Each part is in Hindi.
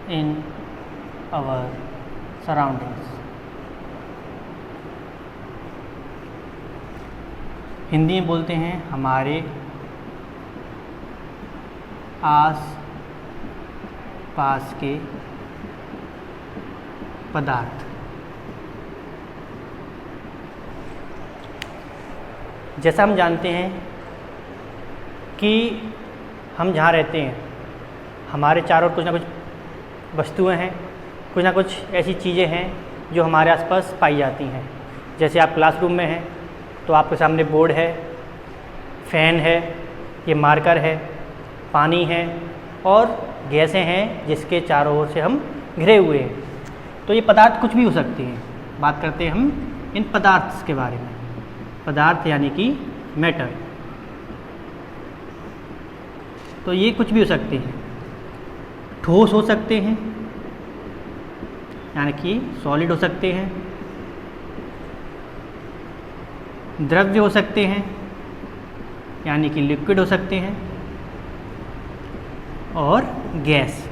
in our surroundings. हिंदी में बोलते हैं हमारे आस पास के पदार्थ। जैसा हम जानते हैं कि हम जहाँ रहते हैं हमारे चारों ओर कुछ ना कुछ वस्तुएं हैं, कुछ ना कुछ ऐसी चीज़ें हैं जो हमारे आसपास पाई जाती हैं। जैसे आप क्लासरूम में हैं तो आपके सामने बोर्ड है, फ़ैन है, ये मार्कर है, पानी है और गैसें हैं जिसके चारों ओर से हम घिरे हुए हैं। तो ये पदार्थ कुछ भी हो सकते हैं। बात करते हैं हम इन पदार्थ के बारे में। पदार्थ यानी कि मैटर। तो ये कुछ भी हो सकते हैं। ठोस हो सकते हैं यानी कि सॉलिड हो सकते हैं, द्रव्य हो सकते हैं यानी कि लिक्विड हो सकते हैं, और गैस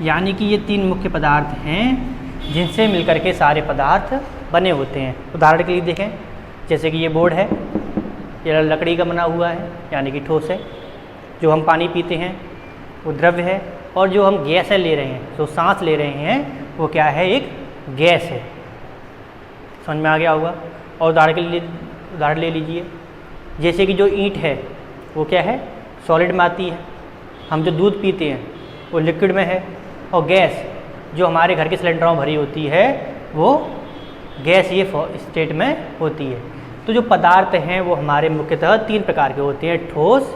यानी कि ये तीन मुख्य पदार्थ हैं जिनसे मिलकर के सारे पदार्थ बने होते हैं। उदाहरण के लिए देखें, जैसे कि ये बोर्ड है, ये लकड़ी का बना हुआ है यानी कि ठोस है। जो हम पानी पीते हैं वो द्रव्य है, और जो हम गैस ले रहे हैं, जो सांस ले रहे हैं, वो क्या है, एक गैस है। समझ में आ गया होगा। और उदाहरण ले लीजिए, जैसे कि जो ईंट है वो क्या है, सॉलिड में आती है। हम जो दूध पीते हैं वो लिक्विड में है, और गैस जो हमारे घर के सिलेंडरों में भरी होती है वो गैस ये स्टेट में होती है। तो जो पदार्थ हैं वो हमारे मुख्यतः तीन प्रकार के होते हैं, ठोस,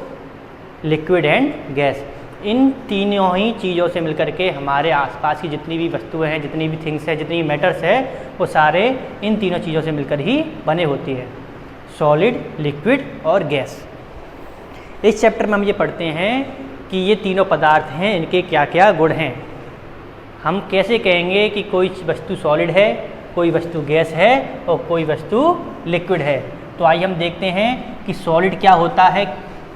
लिक्विड एंड गैस। इन तीनों ही चीज़ों से मिलकर के हमारे आसपास की जितनी भी वस्तुएं हैं, जितनी भी थिंग्स हैं, जितनी भी मैटर्स है, वो सारे इन तीनों चीज़ों से मिलकर ही बने होती है, सॉलिड, लिक्विड और गैस। इस चैप्टर में हम ये पढ़ते हैं कि ये तीनों पदार्थ हैं, इनके क्या क्या गुण हैं। हम कैसे कहेंगे कि कोई वस्तु सॉलिड है, कोई वस्तु गैस है और कोई वस्तु लिक्विड है। तो आइए हम देखते हैं कि सॉलिड क्या होता है,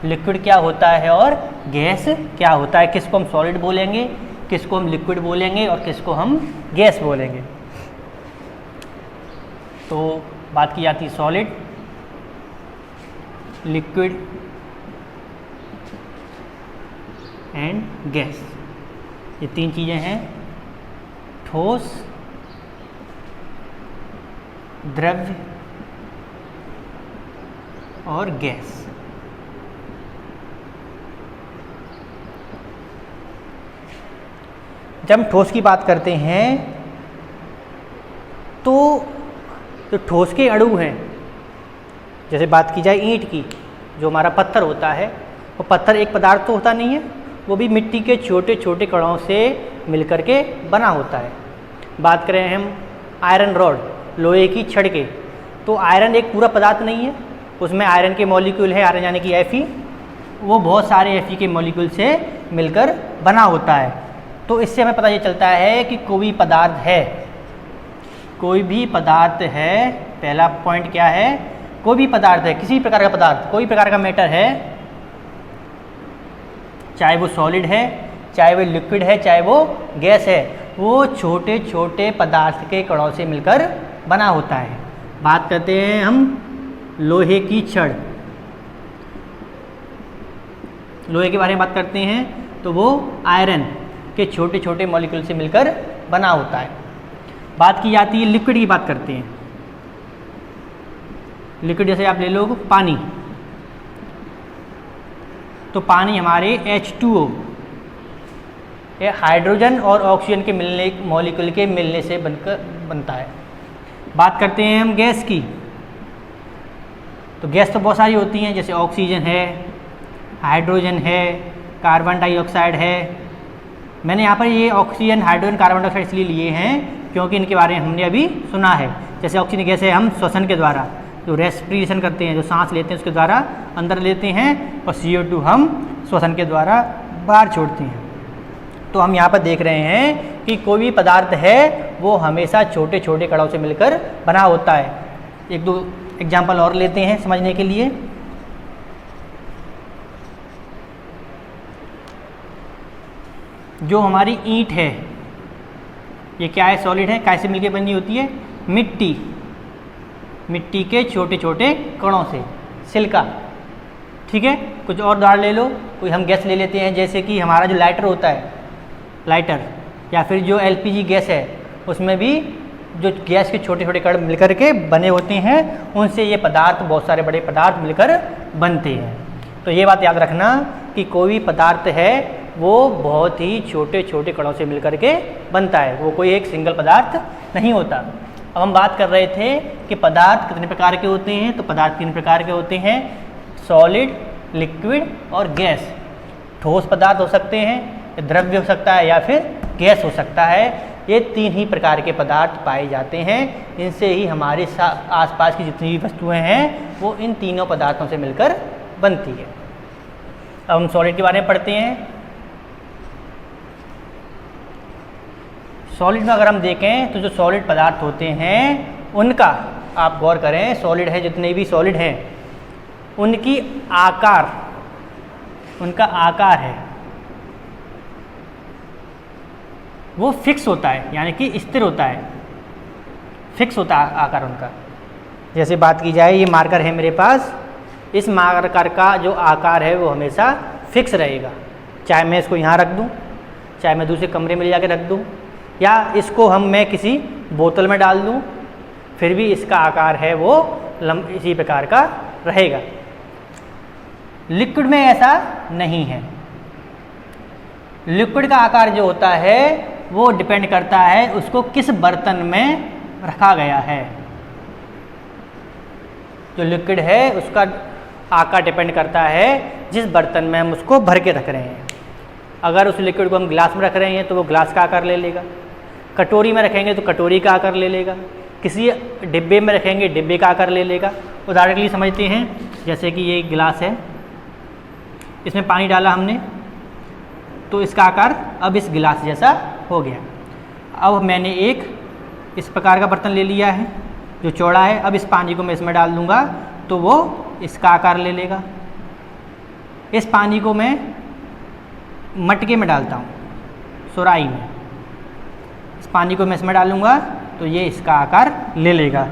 लिक्विड क्या होता है और गैस क्या होता है। किसको हम सॉलिड बोलेंगे, किसको हम लिक्विड बोलेंगे और किसको हम गैस बोलेंगे। तो बात की जाती है सॉलिड, लिक्विड एंड गैस। ये तीन चीज़ें हैं, ठोस, द्रव्य और गैस। जब हम ठोस की बात करते हैं तो जो ठोस के अणु हैं, जैसे बात की जाए ईंट की, जो हमारा पत्थर होता है, वो पत्थर एक पदार्थ तो होता नहीं है, वो भी मिट्टी के छोटे छोटे कणों से मिलकर के बना होता है। बात करें हम आयरन रॉड, लोहे की छड़ के, तो आयरन एक पूरा पदार्थ नहीं है, उसमें आयरन के मॉलिक्यूल है, आयरन यानी कि Fe, वो बहुत सारे Fe के मॉलिक्यूल से मिलकर बना होता है। तो इससे हमें पता ये चलता है कि कोई भी पदार्थ है, कोई भी पदार्थ है, पहला पॉइंट क्या है, कोई भी पदार्थ है, किसी प्रकार का पदार्थ, कोई प्रकार का मैटर है, चाहे वो सॉलिड है, चाहे वो लिक्विड है, चाहे वो गैस है, वो छोटे छोटे पदार्थ के कणों से मिलकर बना होता है। बात करते हैं हम लोहे की छड़, लोहे के बारे में बात करते हैं तो वो आयरन के छोटे छोटे मॉलिक्यूल से मिलकर बना होता है। बात की जाती है लिक्विड की, बात करते हैं लिक्विड, जैसे आप ले लो पानी, तो पानी हमारे H2O, ये हाइड्रोजन और ऑक्सीजन के मिलने, मॉलिक्यूल के मिलने से बनता है। बात करते हैं हम गैस की, तो गैस तो बहुत सारी होती हैं, जैसे ऑक्सीजन है, हाइड्रोजन है, कार्बन डाइऑक्साइड है। मैंने यहाँ पर ये ऑक्सीजन, हाइड्रोजन, कार्बन डाइऑक्साइड इसलिए लिए हैं क्योंकि इनके बारे में हमने अभी सुना है। जैसे ऑक्सीजन गैस है, हम श्वसन के द्वारा जो रेस्पिरेशन करते हैं, जो सांस लेते हैं, उसके द्वारा अंदर लेते हैं, और CO2 हम श्वसन के द्वारा बाहर छोड़ते हैं। तो हम यहाँ पर देख रहे हैं कि कोई भी पदार्थ है वो हमेशा छोटे छोटे कणों से मिलकर बना होता है। एक दो एग्जाम्पल और लेते हैं समझने के लिए। जो हमारी ईंट है ये क्या है, सॉलिड है, कैसे मिलके बनी होती है, मिट्टी के छोटे छोटे कणों से, सिलिका। ठीक है, कुछ और उदाहरण ले लो, कोई हम गैस ले लेते हैं, जैसे कि हमारा जो लाइटर होता है, लाइटर या फिर जो एलपीजी गैस है, उसमें भी जो गैस के छोटे छोटे कण मिलकर के बने होते हैं, उनसे ये पदार्थ, बहुत सारे बड़े पदार्थ मिलकर बनते हैं। तो ये बात याद रखना कि कोई भी पदार्थ है वो बहुत ही छोटे छोटे कणों से मिलकर के बनता है, वो कोई एक सिंगल पदार्थ नहीं होता। अब हम बात कर रहे थे कि पदार्थ कितने प्रकार के होते हैं, तो पदार्थ 3 प्रकार के होते हैं, सॉलिड, लिक्विड और गैस। ठोस पदार्थ हो सकते हैं, द्रव्य हो सकता है या फिर गैस हो सकता है। ये 3 ही प्रकार के पदार्थ पाए जाते हैं, इनसे ही हमारे आसपास की जितनी भी वस्तुएं हैं वो इन तीनों पदार्थों से मिलकर बनती है। अब हम सॉलिड के बारे में पढ़ते हैं। सॉलिड में अगर हम देखें तो जो सॉलिड पदार्थ होते हैं उनका, आप गौर करें, सॉलिड है, जितने भी सॉलिड हैं उनका आकार है वो फिक्स होता है, यानी कि स्थिर होता है, फिक्स होता है आकार उनका। जैसे बात की जाए, ये मार्कर है मेरे पास, इस मार्कर का जो आकार है वो हमेशा फिक्स रहेगा, चाहे मैं इसको यहाँ रख दूँ, चाहे मैं दूसरे कमरे में ले जाकर रख दूँ, या इसको मैं किसी बोतल में डाल दूँ, फिर भी इसका आकार है वो इसी प्रकार का रहेगा। लिक्विड में ऐसा नहीं है। लिक्विड का आकार जो होता है वो डिपेंड करता है उसको किस बर्तन में रखा गया है। जो लिक्विड है उसका आकार डिपेंड करता है जिस बर्तन में हम उसको भर के रख रहे हैं। अगर उस लिक्विड को हम ग्लास में रख रहे हैं तो वो ग्लास का आकार ले लेगा, कटोरी में रखेंगे तो कटोरी का आकार ले लेगा, किसी डिब्बे में रखेंगे डिब्बे का आकार ले लेगा। उदाहरण के लिए समझते हैं, जैसे कि ये गिलास है, इसमें पानी डाला हमने तो इसका आकार अब इस गिलास जैसा हो गया। अब मैंने एक इस प्रकार का बर्तन ले लिया है जो चौड़ा है, अब इस पानी को मैं इसमें डाल दूंगा तो वो इसका आकार ले लेगा। इस पानी को मैं मटके में डालता हूँ, सुराही में, इस पानी को मैं इसमें डालूंगा तो ये इसका आकार ले लेगा।